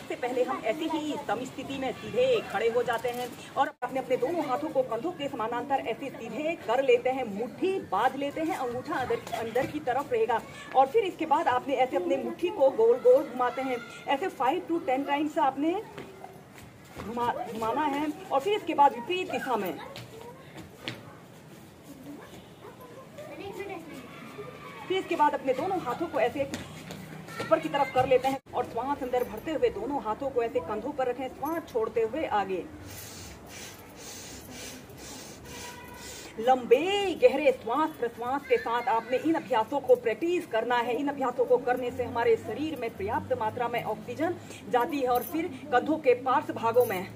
सबसे पहले हम ऐसी ही सम स्थिति में सीधे खड़े हो जाते हैं और अपने अपने दोनों हाथों को कंधों के समानांतर ऐसे सीधे कर लेते हैं, मुट्ठी बांध लेते हैं, अंगूठा अंदर की तरफ रहेगा और फिर इसके बाद आपने ऐसे अपने मुट्ठी को गोल गोल घुमाते हैं। ऐसे 5 to 10 टाइम्स आपने घुमाना है और फिर इसके बाद विपरीत दिशा में फिर इसके बाद अपने दोनों हाथों को ऐसे ऊपर की तरफ कर लेते हैं और श्वास अंदर भरते हुए दोनों हाथों को ऐसे कंधों पर रखें, श्वास छोड़ते हुए आगे। लंबे गहरे श्वास प्रश्वास के साथ आपने इन अभ्यासों को प्रैक्टिस करना है। इन अभ्यासों को करने से हमारे शरीर में पर्याप्त मात्रा में ऑक्सीजन जाती है और फिर कंधों के पार्श्व भागों में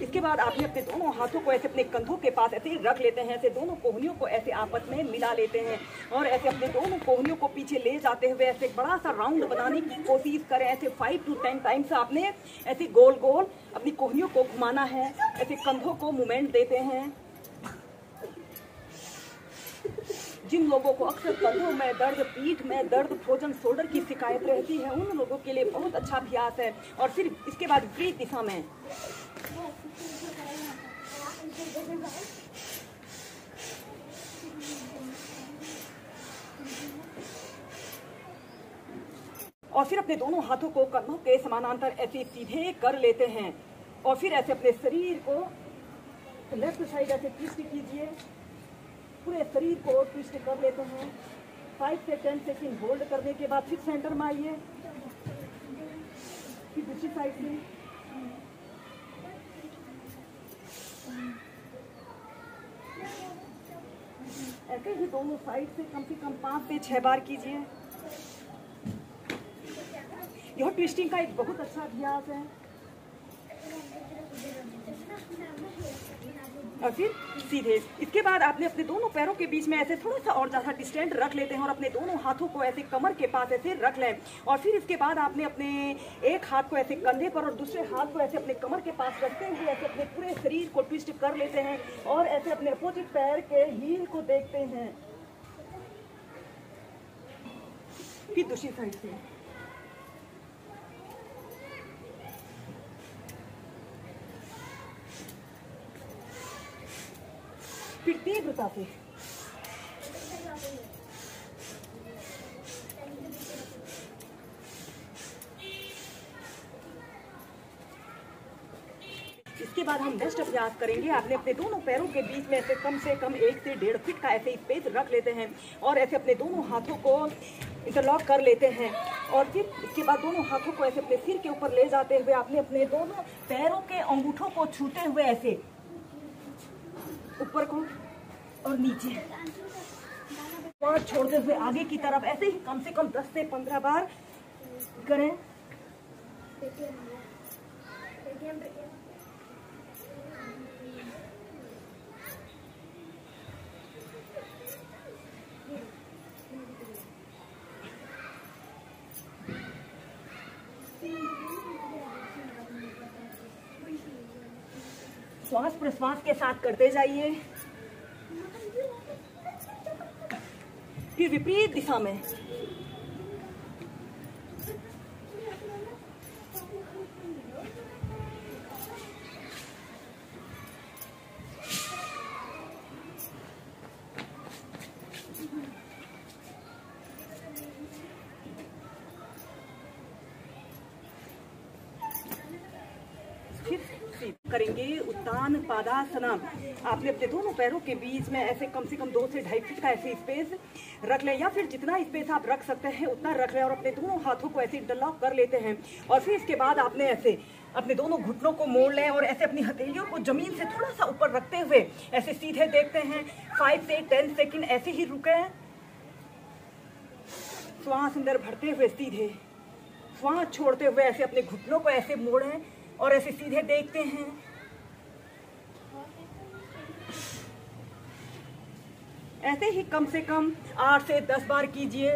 इसके बाद आपने अपने दोनों हाथों को ऐसे अपने कंधों के पास ऐसे रख लेते हैं, ऐसे दोनों कोहनियों को ऐसे आपस में मिला लेते हैं और ऐसे अपने दोनों कोहनियों को पीछे ले जाते हुए ऐसे बड़ा सा राउंड बनाने की कोशिश करें। ऐसे 5 to 10 टाइम्स आपने ऐसे गोल गोल अपनी कोहनियों को घुमाना है, ऐसे कंधों को मूवमेंट देते हैं। जिन लोगों को अक्सर कंधों में दर्द, पीठ में दर्द, फ्रोजन शोल्डर की शिकायत रहती है, उन लोगों के लिए बहुत अच्छा अभ्यास है। और फिर इसके बाद विपरीत दिशा में और फिर अपने दोनों हाथों को कंधों के समानांतर ऐसे सीधे कर लेते हैं और फिर ऐसे अपने शरीर को लेफ्ट साइड ऐसे ट्विस्ट कीजिए, पूरे शरीर को ट्विस्ट कर लेते हैं। 5 से 10 सेकंड होल्ड करने के बाद फिर सेंटर में आइए, फिर दूसरी साइड से ऐसे ही दोनों साइड से कम 5 से 6 बार कीजिए। यह ट्विस्टिंग का एक बहुत अच्छा अभ्यास है। और फिर सीधे इसके बाद आपने अपने दोनों पैरों के बीच में ऐसे थोड़ा सा और ज़्यादा डिस्टेंस रख लेते हैं और अपने दोनों हाथों को ऐसे कमर के पास ऐसे रख लें और फिर इसके बाद आपने अपने एक हाथ को ऐसे कंधे पर और दूसरे हाथ को ऐसे अपने कमर के पास रखते हुए ऐसे अपने पूरे शरीर को ट्विस्ट कर लेते हैं और ऐसे अपने अपोजिट पैर के हील को देखते हैं। फिर दूसरी साइड से फिर तीव्रता से इसके बाद हम नेक्स्ट अभ्यास करेंगे। आपने अपने दोनों पैरों के बीच में ऐसे कम से कम 1 से 1.5 फीट का ऐसे स्पेस रख लेते हैं और ऐसे अपने दोनों हाथों को इंटरलॉक कर लेते हैं और फिर इसके बाद दोनों हाथों को ऐसे अपने सिर के ऊपर ले जाते हुए आपने अपने दोनों पैरों के अंगूठों को छूते हुए ऐसे ऊपर को और नीचे और छोड़ते हुए आगे की तरफ ऐसे ही कम से कम 10 से 15 बार करें। श्वास प्रश्वास के साथ करते जाइए। फिर विपरीत दिशा में करेंगे उत्तान पादासना। आपने अपने दोनों पैरों के बीच में ऐसे कम से कम 2 से 2.5 फीट का ऐसे स्पेस रख लें या फिर जितना स्पेस आप रख सकते हैं उतना रख लें और अपने दोनों हाथों को ऐसे इंटरलॉक कर लेते हैं और फिर इसके बाद आपने ऐसे अपने दोनों घुटनों को मोड़ लें और ऐसे अपनी हथेलियों को जमीन से थोड़ा सा ऊपर रखते हुए ऐसे सीधे देखते हैं। 5 से 10 सेकंड ऐसे ही रुके, श्वास अंदर भरते हुए सीधे, श्वास छोड़ते हुए ऐसे अपने घुटनों को ऐसे मोड़ें और ऐसे सीधे देखते हैं। ऐसे ही कम से कम 8 से 10 बार कीजिए।